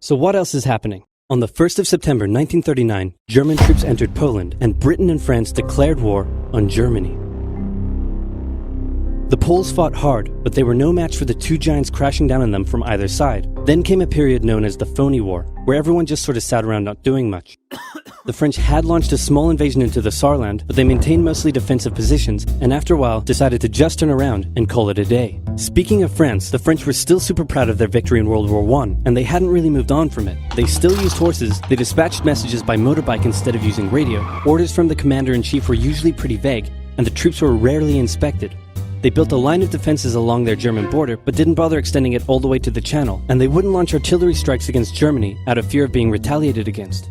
So what else is happening? On the 1st of September 1939, German troops entered Poland, and Britain and France declared war on Germany. The Poles fought hard, but they were no match for the two giants crashing down on them from either side. Then came a period known as the Phony War, where everyone just sort of sat around not doing much. The French had launched a small invasion into the Saarland, but they maintained mostly defensive positions, and after a while decided to just turn around and call it a day. Speaking of France, the French were still super proud of their victory in World War I, and they hadn't really moved on from it. They still used horses, they dispatched messages by motorbike instead of using radio, orders from the commander-in-chief were usually pretty vague, and the troops were rarely inspected. They built a line of defenses along their German border, but didn't bother extending it all the way to the Channel, and they wouldn't launch artillery strikes against Germany out of fear of being retaliated against.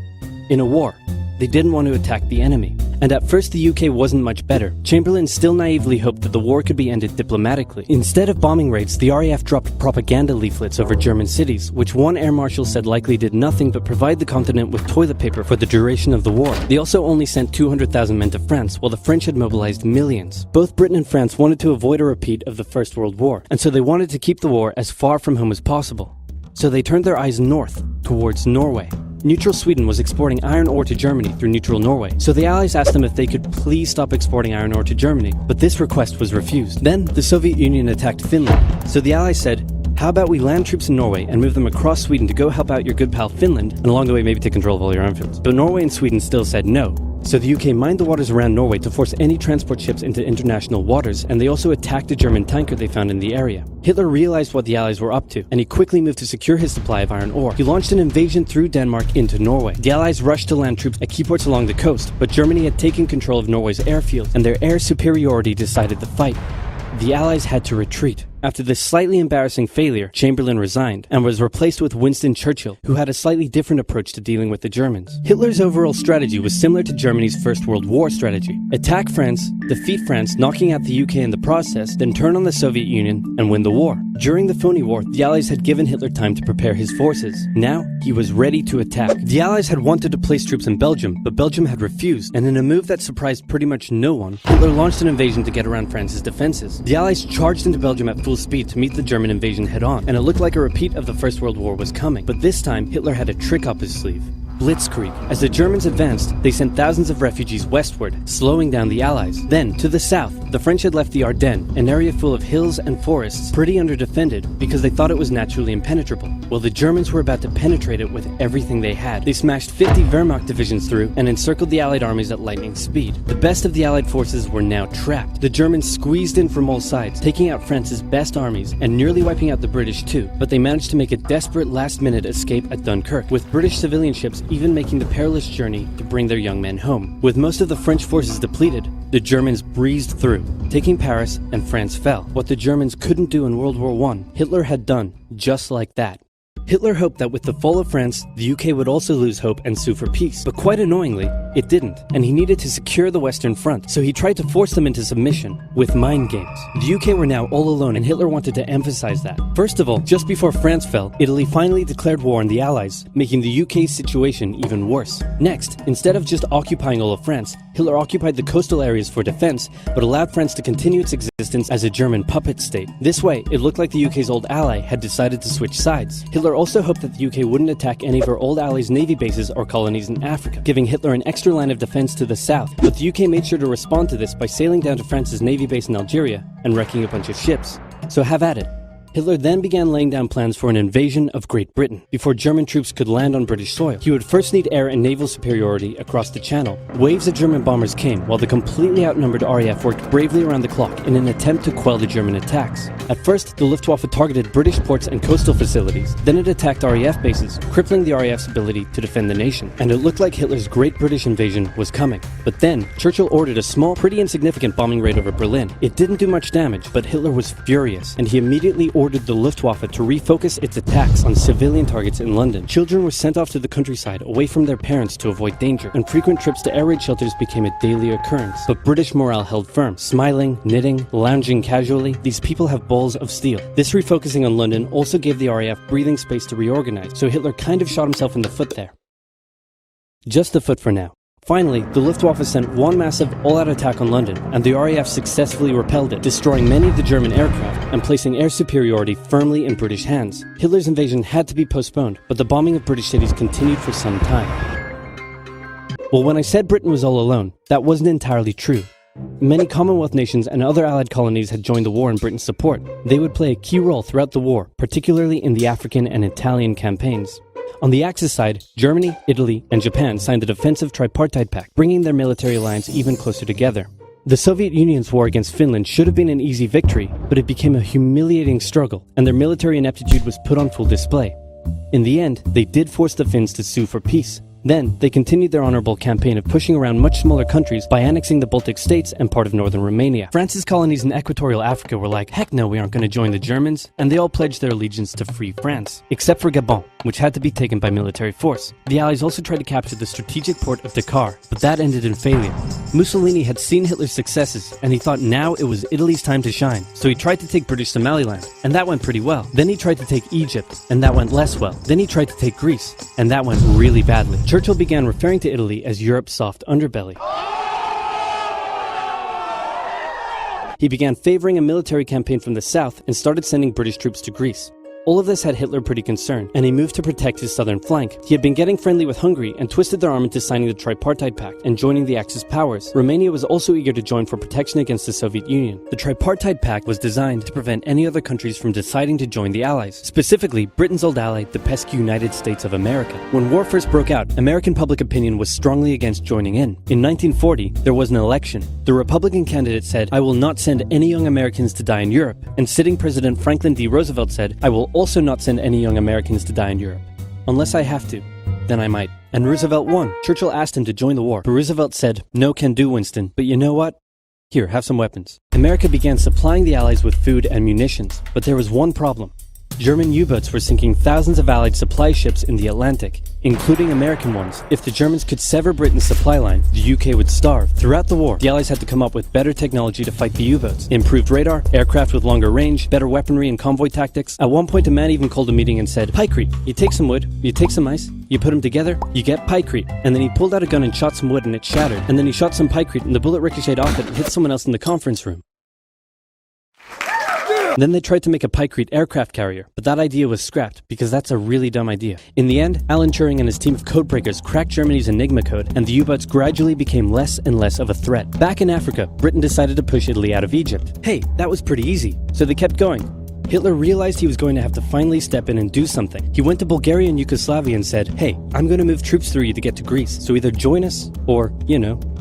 In a war, they didn't want to attack the enemy. And at first the UK wasn't much better. Chamberlain still naively hoped that the war could be ended diplomatically. Instead of bombing raids, the RAF dropped propaganda leaflets over German cities, which one air marshal said likely did nothing but provide the continent with toilet paper for the duration of the war. They also only sent 200,000 men to France, while the French had mobilized millions. Both Britain and France wanted to avoid a repeat of the First World War, and so they wanted to keep the war as far from home as possible. So they turned their eyes north, towards Norway. Neutral Sweden was exporting iron ore to Germany through neutral Norway, so the Allies asked them if they could please stop exporting iron ore to Germany, but this request was refused. Then, the Soviet Union attacked Finland, so the Allies said, how about we land troops in Norway and move them across Sweden to go help out your good pal Finland, and along the way maybe take control of all your airfields. But Norway and Sweden still said no. So the UK mined the waters around Norway to force any transport ships into international waters, and they also attacked a German tanker they found in the area. Hitler realized what the Allies were up to, and he quickly moved to secure his supply of iron ore. He launched an invasion through Denmark into Norway. The Allies rushed to land troops at key ports along the coast, but Germany had taken control of Norway's airfield, and their air superiority decided the fight. The Allies had to retreat. After this slightly embarrassing failure, Chamberlain resigned and was replaced with Winston Churchill, who had a slightly different approach to dealing with the Germans. Hitler's overall strategy was similar to Germany's First World War strategy. Attack France, defeat France, knocking out the UK in the process, then turn on the Soviet Union and win the war. During the Phony War, the Allies had given Hitler time to prepare his forces. Now, he was ready to attack. The Allies had wanted to place troops in Belgium, but Belgium had refused, and in a move that surprised pretty much no one, Hitler launched an invasion to get around France's defenses. The Allies charged into Belgium at full speed to meet the German invasion head-on, and it looked like a repeat of the First World War was coming. But this time, Hitler had a trick up his sleeve. Blitzkrieg. As the Germans advanced, they sent thousands of refugees westward, slowing down the Allies. Then, to the south, the French had left the Ardennes, an area full of hills and forests, pretty underdefended because they thought it was naturally impenetrable. Well, the Germans were about to penetrate it with everything they had. They smashed 50 Wehrmacht divisions through and encircled the Allied armies at lightning speed. The best of the Allied forces were now trapped. The Germans squeezed in from all sides, taking out France's best armies and nearly wiping out the British too, but they managed to make a desperate last-minute escape at Dunkirk, with British civilian ships even making the perilous journey to bring their young men home. With most of the French forces depleted, the Germans breezed through, taking Paris, and France fell. What the Germans couldn't do in World War I, Hitler had done just like that. Hitler hoped that with the fall of France, the UK would also lose hope and sue for peace. But quite annoyingly, it didn't, and he needed to secure the Western Front, so he tried to force them into submission with mind games. The UK were now all alone, and Hitler wanted to emphasize that. First of all, just before France fell, Italy finally declared war on the Allies, making the UK's situation even worse. Next, instead of just occupying all of France, Hitler occupied the coastal areas for defense, but allowed France to continue its existence as a German puppet state. This way, it looked like the UK's old ally had decided to switch sides. Hitler also hoped that the UK wouldn't attack any of her old allies' navy bases or colonies in Africa, giving Hitler an extra line of defense to the south. But the UK made sure to respond to this by sailing down to France's navy base in Algeria and wrecking a bunch of ships. So have at it. Hitler then began laying down plans for an invasion of Great Britain. Before German troops could land on British soil, he would first need air and naval superiority across the Channel. Waves of German bombers came, while the completely outnumbered RAF worked bravely around the clock in an attempt to quell the German attacks. At first, the Luftwaffe targeted British ports and coastal facilities. Then it attacked RAF bases, crippling the RAF's ability to defend the nation. And it looked like Hitler's Great British invasion was coming. But then, Churchill ordered a small, pretty insignificant bombing raid over Berlin. It didn't do much damage, but Hitler was furious, and he immediately ordered the Luftwaffe to refocus its attacks on civilian targets in London. Children were sent off to the countryside away from their parents to avoid danger, and frequent trips to air raid shelters became a daily occurrence. But British morale held firm. Smiling, knitting, lounging casually, these people have balls of steel. This refocusing on London also gave the RAF breathing space to reorganize, so Hitler kind of shot himself in the foot there. Just the foot for now. Finally, the Luftwaffe sent one massive all-out attack on London, and the RAF successfully repelled it, destroying many of the German aircraft and placing air superiority firmly in British hands. Hitler's invasion had to be postponed, but the bombing of British cities continued for some time. Well, when I said Britain was all alone, that wasn't entirely true. Many Commonwealth nations and other Allied colonies had joined the war in Britain's support. They would play a key role throughout the war, particularly in the African and Italian campaigns. On the Axis side, Germany, Italy, and Japan signed the defensive tripartite pact, bringing their military alliance even closer together. The Soviet Union's war against Finland should have been an easy victory, but it became a humiliating struggle, and their military ineptitude was put on full display. In the end, they did force the Finns to sue for peace. Then, they continued their honorable campaign of pushing around much smaller countries by annexing the Baltic states and part of northern Romania. France's colonies in equatorial Africa were like, heck no, we aren't going to join the Germans, and they all pledged their allegiance to free France, except for Gabon, which had to be taken by military force. The Allies also tried to capture the strategic port of Dakar, but that ended in failure. Mussolini had seen Hitler's successes, and he thought now it was Italy's time to shine, so he tried to take British Somaliland, and that went pretty well. Then he tried to take Egypt, and that went less well. Then he tried to take Greece, and that went really badly. Churchill began referring to Italy as Europe's soft underbelly. He began favoring a military campaign from the south and started sending British troops to Greece. All of this had Hitler pretty concerned, and he moved to protect his southern flank. He had been getting friendly with Hungary and twisted their arm into signing the Tripartite Pact and joining the Axis powers. Romania was also eager to join for protection against the Soviet Union. The Tripartite Pact was designed to prevent any other countries from deciding to join the Allies, specifically Britain's old ally, the pesky United States of America. When war first broke out, American public opinion was strongly against joining in. In 1940, there was an election. The Republican candidate said, "I will not send any young Americans to die in Europe," and sitting President Franklin D. Roosevelt said, "I will also not send any young Americans to die in Europe. Unless I have to, then I might." And Roosevelt won. Churchill asked him to join the war, but Roosevelt said, "No can do, Winston, but you know what? Here, have some weapons." America began supplying the Allies with food and munitions, but there was one problem. German U-boats were sinking thousands of Allied supply ships in the Atlantic, including American ones. If the Germans could sever Britain's supply line, the UK would starve. Throughout the war, the Allies had to come up with better technology to fight the U-boats. Improved radar, aircraft with longer range, better weaponry and convoy tactics. At one point, a man even called a meeting and said, "Pykrete, you take some wood, you take some ice, you put them together, you get pykrete." And then he pulled out a gun and shot some wood and it shattered. And then he shot some pykrete and the bullet ricocheted off it and hit someone else in the conference room. Then they tried to make a pykrete aircraft carrier, but that idea was scrapped because that's a really dumb idea. In the end, Alan Turing and his team of codebreakers cracked Germany's Enigma code, and the U-boats gradually became less and less of a threat. Back in Africa, Britain decided to push Italy out of Egypt. Hey, that was pretty easy, so they kept going. Hitler realized he was going to have to finally step in and do something. He went to Bulgaria and Yugoslavia and said, "Hey, I'm going to move troops through you to get to Greece, so either join us or,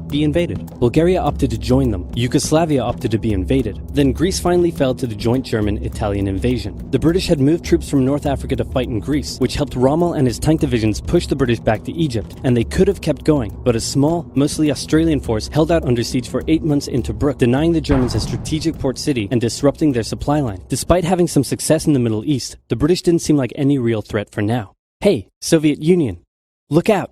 be invaded." Bulgaria opted to join them. Yugoslavia opted to be invaded. Then Greece finally fell to the joint German-Italian invasion. The British had moved troops from North Africa to fight in Greece, which helped Rommel and his tank divisions push the British back to Egypt, and they could have kept going, but a small, mostly Australian force held out under siege for 8 months in Tobruk, denying the Germans a strategic port city and disrupting their supply line. Despite having some success in the Middle East, the British didn't seem like any real threat for now. Hey, Soviet Union, look out!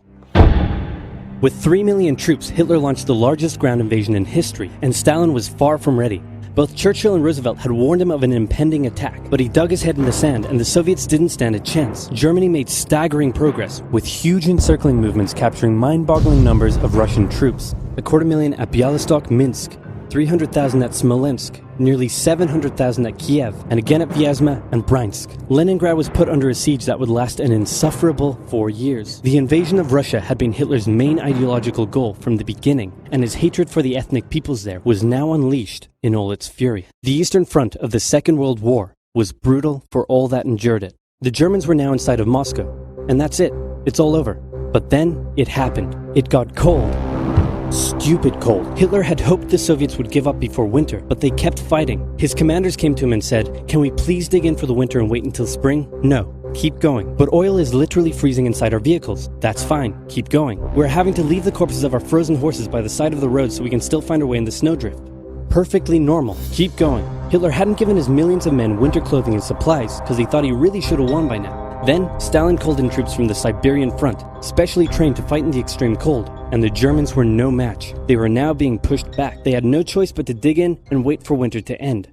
With 3 million troops, Hitler launched the largest ground invasion in history, and Stalin was far from ready. Both Churchill and Roosevelt had warned him of an impending attack, but he dug his head in the sand and the Soviets didn't stand a chance. Germany made staggering progress, with huge encircling movements capturing mind-boggling numbers of Russian troops. 250,000 at Bialystok, Minsk, 300,000 at Smolensk, nearly 700,000 at Kiev, and again at Vyazma and Bryansk. Leningrad was put under a siege that would last an insufferable 4 years. The invasion of Russia had been Hitler's main ideological goal from the beginning, and his hatred for the ethnic peoples there was now unleashed in all its fury. The Eastern Front of the Second World War was brutal for all that endured it. The Germans were now inside of Moscow, and that's it. It's all over. But then it happened. It got cold. Stupid cold. Hitler had hoped the Soviets would give up before winter, but they kept fighting. His commanders came to him and said, "Can we please dig in for the winter and wait until spring?" "No, keep going." "But oil is literally freezing inside our vehicles." "That's fine, keep going." "We're having to leave the corpses of our frozen horses by the side of the road so we can still find our way in the snowdrift." "Perfectly normal, keep going." Hitler hadn't given his millions of men winter clothing and supplies because he thought he really should have won by now. Then, Stalin called in troops from the Siberian front, specially trained to fight in the extreme cold, and the Germans were no match. They were now being pushed back. They had no choice but to dig in and wait for winter to end.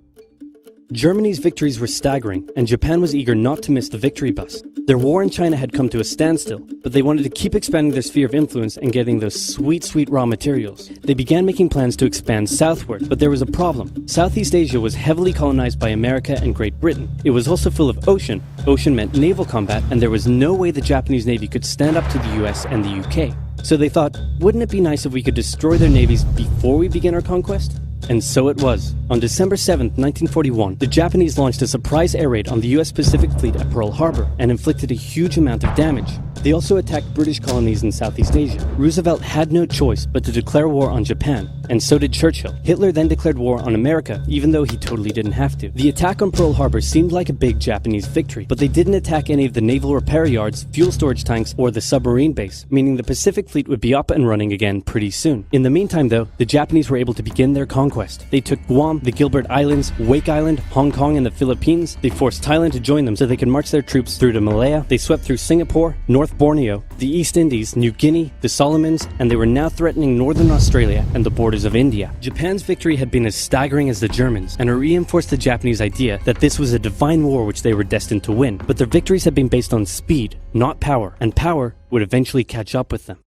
Germany's victories were staggering, and Japan was eager not to miss the victory bus. Their war in China had come to a standstill, but they wanted to keep expanding their sphere of influence and getting those sweet raw materials. They began making plans to expand southward, but there was a problem. Southeast Asia was heavily colonized by America and Great Britain. It was also full of ocean. Ocean meant naval combat, and there was no way the Japanese Navy could stand up to the US and the UK. So they thought, wouldn't it be nice if we could destroy their navies before we begin our conquest? And so it was. On December 7th, 1941, the Japanese launched a surprise air raid on the US Pacific Fleet at Pearl Harbor and inflicted a huge amount of damage. They also attacked British colonies in Southeast Asia. Roosevelt had no choice but to declare war on Japan, and so did Churchill. Hitler then declared war on America, even though he totally didn't have to. The attack on Pearl Harbor seemed like a big Japanese victory, but they didn't attack any of the naval repair yards, fuel storage tanks, or the submarine base, meaning the Pacific Fleet would be up and running again pretty soon. In the meantime, though, the Japanese were able to begin their conquest. They took Guam, the Gilbert Islands, Wake Island, Hong Kong, and the Philippines. They forced Thailand to join them so they could march their troops through to Malaya. They swept through Singapore, North Borneo, the East Indies, New Guinea, the Solomons, and they were now threatening northern Australia and the borders of India. Japan's victory had been as staggering as the Germans, and it reinforced the Japanese idea that this was a divine war which they were destined to win. But their victories had been based on speed, not power, and power would eventually catch up with them.